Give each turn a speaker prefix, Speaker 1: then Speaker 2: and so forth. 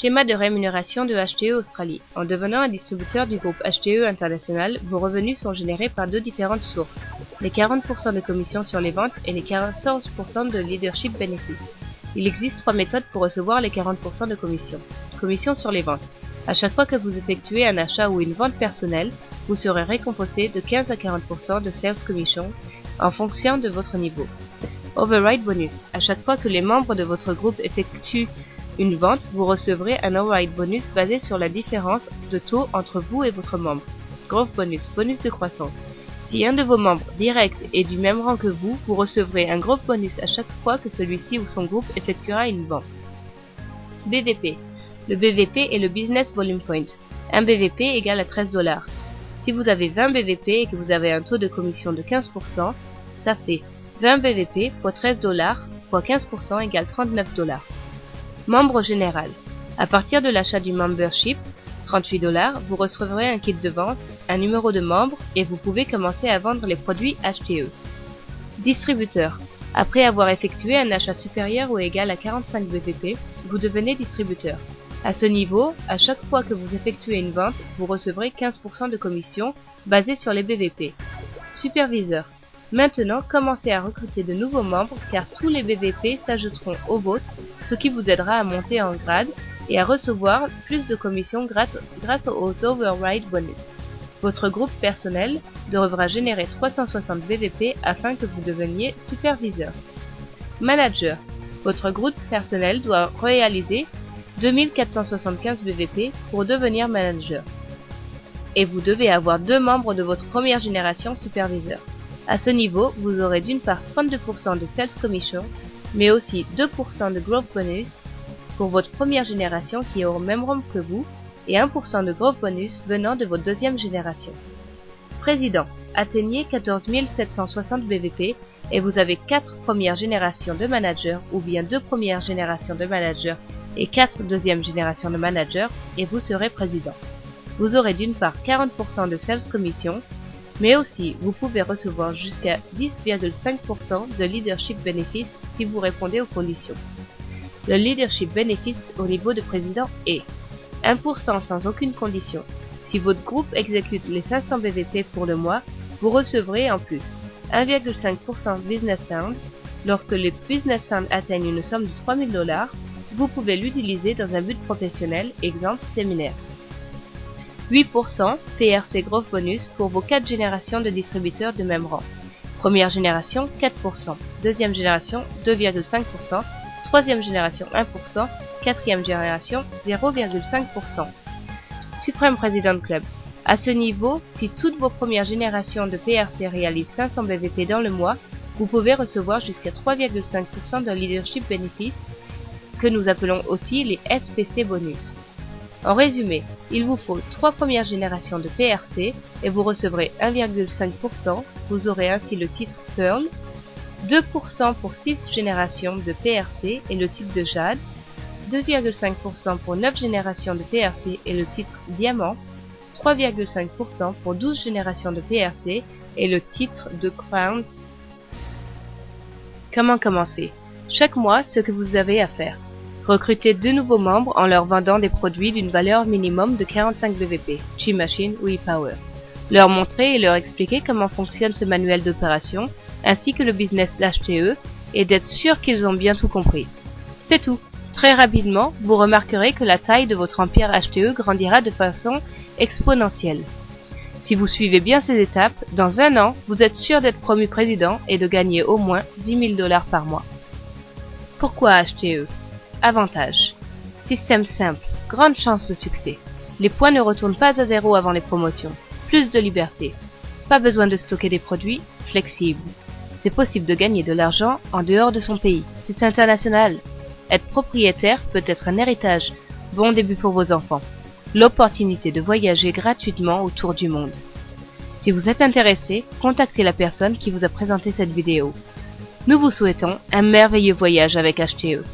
Speaker 1: Schéma de rémunération de HTE Australie. En devenant un distributeur du groupe HTE International, vos revenus sont générés par deux différentes sources, les 40% de commission sur les ventes et les 14% de leadership benefits. Il existe trois méthodes pour recevoir les 40% de commission. Commission sur les ventes. À chaque fois que vous effectuez un achat ou une vente personnelle, vous serez récompensé de 15 à 40% de sales commission en fonction de votre niveau. Override bonus. À chaque fois que les membres de votre groupe effectuent une vente, vous recevrez un override bonus basé sur la différence de taux entre vous et votre membre. Growth bonus. Bonus de croissance. Si un de vos membres directs est du même rang que vous, vous recevrez un growth bonus à chaque fois que celui-ci ou son groupe effectuera une vente. BVP. Le BVP est le Business Volume Point. Un BVP égale à $13. Si vous avez 20 BVP et que vous avez un taux de commission de 15%, ça fait 20 BVP fois $13 fois 15% égale $39. Membre général. À partir de l'achat du membership, $38, vous recevrez un kit de vente, un numéro de membre et vous pouvez commencer à vendre les produits HTE. Distributeur. Après avoir effectué un achat supérieur ou égal à 45 BVP, vous devenez distributeur. À ce niveau, à chaque fois que vous effectuez une vente, vous recevrez 15% de commission basée sur les BVP. Superviseur. Maintenant, commencez à recruter de nouveaux membres car tous les BVP s'ajouteront aux vôtres, ce qui vous aidera à monter en grade et à recevoir plus de commissions grâce aux override bonus. Votre groupe personnel devra générer 360 BVP afin que vous deveniez superviseur. Manager. Votre groupe personnel doit réaliser 2475 BVP pour devenir manager. Et vous devez avoir 2 membres de votre première génération superviseur. À ce niveau, vous aurez d'une part 32% de sales commission, mais aussi 2% de growth bonus pour votre première génération qui est au même rang que vous, et 1% de growth bonus venant de votre deuxième génération. Président. Atteignez 14 760 BVP et vous avez 4 premières générations de managers ou bien 2 premières générations de managers et 4 deuxièmes générations de managers et vous serez président. Vous aurez d'une part 40% de sales commission, mais aussi vous pouvez recevoir jusqu'à 10,5% de leadership benefits si vous répondez aux conditions. Le leadership benefits au niveau de président est 1% sans aucune condition. Si votre groupe exécute les 500 BVP pour le mois, vous recevrez en plus 1,5% business fund. Lorsque les business funds atteignent une somme de $3000, vous pouvez l'utiliser dans un but professionnel, exemple séminaire. 8% PRC Growth Bonus pour vos 4 générations de distributeurs de même rang. Première génération 4%, deuxième génération 2,5%, troisième génération 1%, quatrième génération 0,5%. Suprême Président Club. À ce niveau, si toutes vos premières générations de PRC réalisent 500 BVP dans le mois, vous pouvez recevoir jusqu'à 3,5% de leadership benefits, que nous appelons aussi les SPC bonus. En résumé, il vous faut 3 premières générations de PRC et vous recevrez 1,5%, vous aurez ainsi le titre Pearl, 2% pour 6 générations de PRC et le titre de Jade, 2,5% pour 9 générations de PRC et le titre Diamant, 3,5% pour 12 générations de PRC et le titre de Crown. Comment commencer? Chaque mois, ce que vous avez à faire. Recrutez 2 nouveaux membres en leur vendant des produits d'une valeur minimum de 45 BVP, Chi Machine ou ePower. Leur montrer et leur expliquer comment fonctionne ce manuel d'opération, ainsi que le business d'HTE, et d'être sûr qu'ils ont bien tout compris. C'est tout. Très rapidement, vous remarquerez que la taille de votre empire HTE grandira de façon exponentielle. Si vous suivez bien ces étapes, dans 1 an, vous êtes sûr d'être promu président et de gagner au moins $10,000 par mois. Pourquoi HTE? Avantages. Système simple. Grande chance de succès. Les points ne retournent pas à zéro avant les promotions. Plus de liberté. Pas besoin de stocker des produits. Flexible. C'est possible de gagner de l'argent en dehors de son pays. C'est international. Être propriétaire peut être un héritage. Bon début pour vos enfants. L'opportunité de voyager gratuitement autour du monde. Si vous êtes intéressé, contactez la personne qui vous a présenté cette vidéo. Nous vous souhaitons un merveilleux voyage avec HTE.